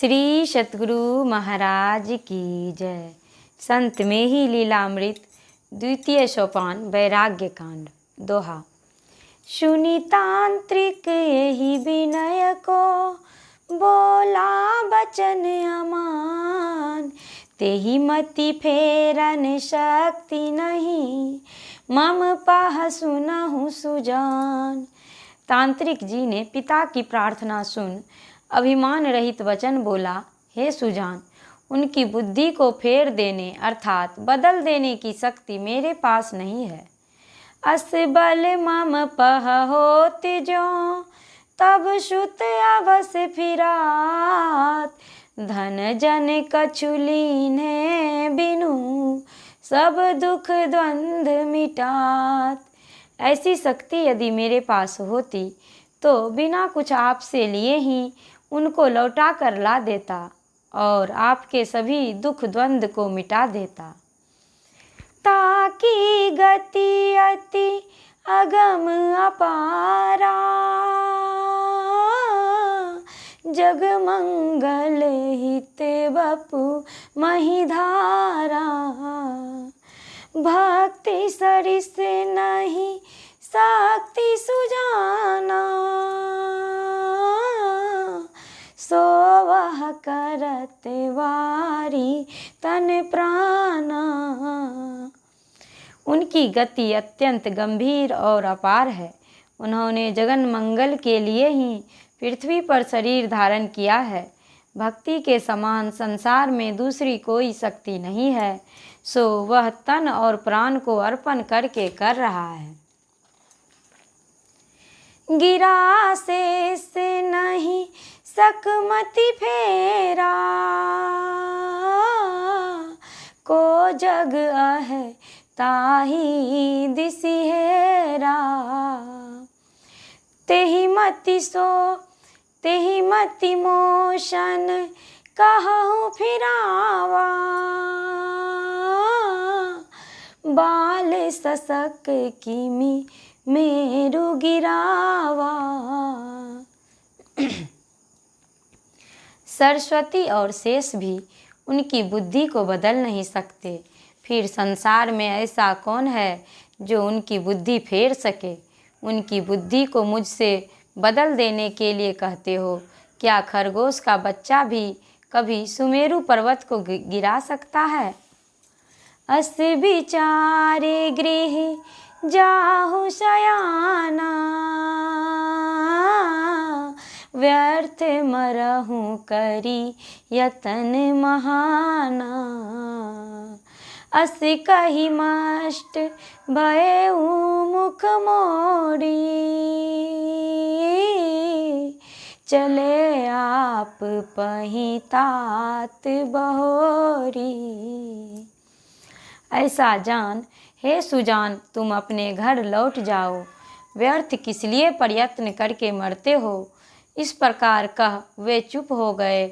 श्री सतगुरु महाराज की जय। संत में ही लीलामृत द्वितीय सोपान वैराग्य कांड दोहा। सुनी तांत्रिक यही विनय को, बोला बचन अमान। तेहि मति फेरन शक्ति नहीं, मम पह सुनहु सुजान। तांत्रिक जी ने पिता की प्रार्थना सुन अभिमान रहित वचन बोला, हे सुजान, उनकी बुद्धि को फेर देने अर्थात बदल देने की शक्ति मेरे पास नहीं है। अस बल मम पह होत जो, तब सुत अवश्य फिरात। धन जन कछु लीन्हे बिनु, सब दुख द्वंद मिटात। ऐसी शक्ति यदि मेरे पास होती तो बिना कुछ आपसे लिए ही उनको लौटा कर ला देता और आपके सभी दुख द्वंद को मिटा देता। ताकि गति अति अगम अपारा, जग मंगल हित बपु महिधारा। भक्ति सरिस नहीं शक्ति सुजाना, सो वह करत वारी तन प्राणा। उनकी गति अत्यंत गंभीर और अपार है। उन्होंने जगन मंगल के लिए ही पृथ्वी पर शरीर धारण किया है। भक्ति के समान संसार में दूसरी कोई शक्ति नहीं है, सो वह तन और प्राण को अर्पण करके कर रहा है। गिरा शेष नहीं सकमति फेरा, को जग अहे ताही दिसि हेरा। तेहि मति मोशन कहूँ फिरावा, बाल ससक किमि मेरु गिरावा। सरस्वती और शेष भी उनकी बुद्धि को बदल नहीं सकते। फिर संसार में ऐसा कौन है जो उनकी बुद्धि फेर सके। उनकी बुद्धि को मुझसे बदल देने के लिए कहते हो। क्या खरगोश का बच्चा भी कभी सुमेरु पर्वत को गिरा सकता है। अस विचारे गृह जाहु शयाना, व्यर्थ मरहूँ करी यतन महाना। अस कही मष्ट भयउ मुख मोड़ी, चले आप पही तात बहोरी। ऐसा जान हे सुजान, तुम अपने घर लौट जाओ। व्यर्थ किस लिए प्रयत्न करके मरते हो। इस प्रकार कह वे चुप हो गए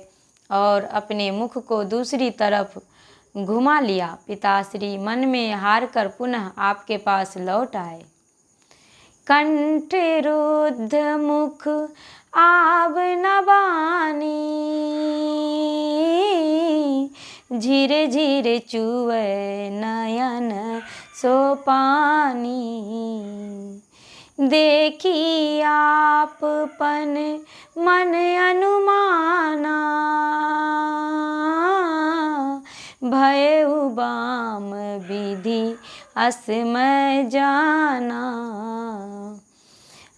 और अपने मुख को दूसरी तरफ घुमा लिया। पिताश्री मन में हार कर पुनः आपके पास लौट आए। कंठ रुद्ध मुख आब न बानी, झिरे झिरे चुए नयन सो पानी। देखी आपपन मन अनुमाना, भयउ बाम विधि असमय जाना।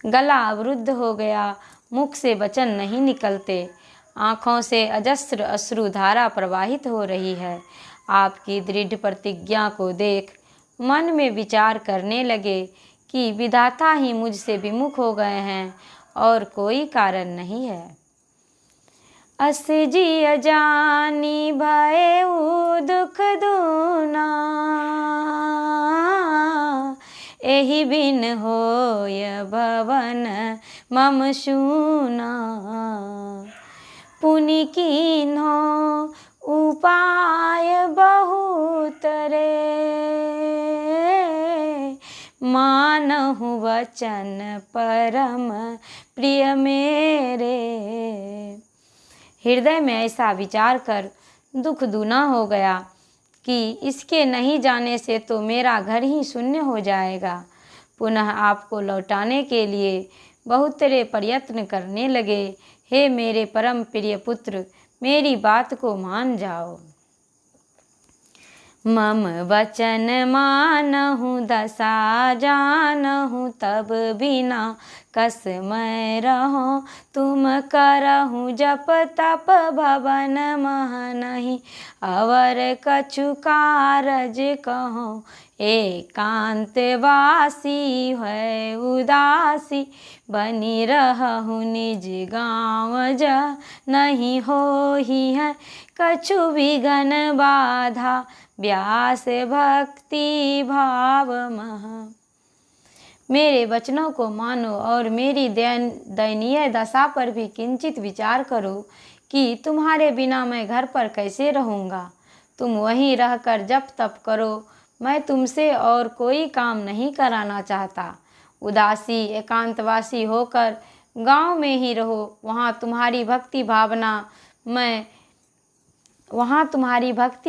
गला अवरुद्ध हो गया, मुख से वचन नहीं निकलते, आँखों से अजस्र अश्रुधारा प्रवाहित हो रही है। आपकी दृढ़ प्रतिज्ञा को देख मन में विचार करने लगे कि विधाता ही मुझसे विमुख हो गए हैं और कोई कारण नहीं है। अस जी अजानी भयउ दुख दूना, एहि बिन होय भवन मम सूना। पुनि कीन्हो उपाय बहुत रे, मानहु वचन परम प्रिय मेरे। हृदय में ऐसा विचार कर दुख दूना हो गया कि इसके नहीं जाने से तो मेरा घर ही शून्य हो जाएगा। पुनः आपको लौटाने के लिए बहुत तरह प्रयत्न करने लगे। हे मेरे परम प्रिय पुत्र, मेरी बात को मान जाओ। मम वचन मानहु दशा जानहु, तब बिना कस मैं रहो। तुम करहु जप तप भवन मह नहीं, अवर कछु कारज कहो। एकांत वासी है उदासी, बनी रहु निज गाँव जा नहीं होही है कछु विघन बाधा। व्यास भक्ति भाव मह। मेरे वचनों को मानो और मेरी दयनीय दशा पर भी किंचित विचार करो कि तुम्हारे बिना मैं घर पर कैसे रहूँगा। तुम वहीं रहकर जप तप करो, मैं तुमसे और कोई काम नहीं कराना चाहता। उदासी एकांतवासी होकर गांव में ही रहो, वहाँ तुम्हारी भक्ति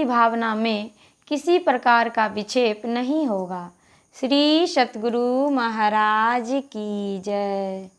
भावना में किसी प्रकार का विक्षेप नहीं होगा। श्री सतगुरु महाराज की जय।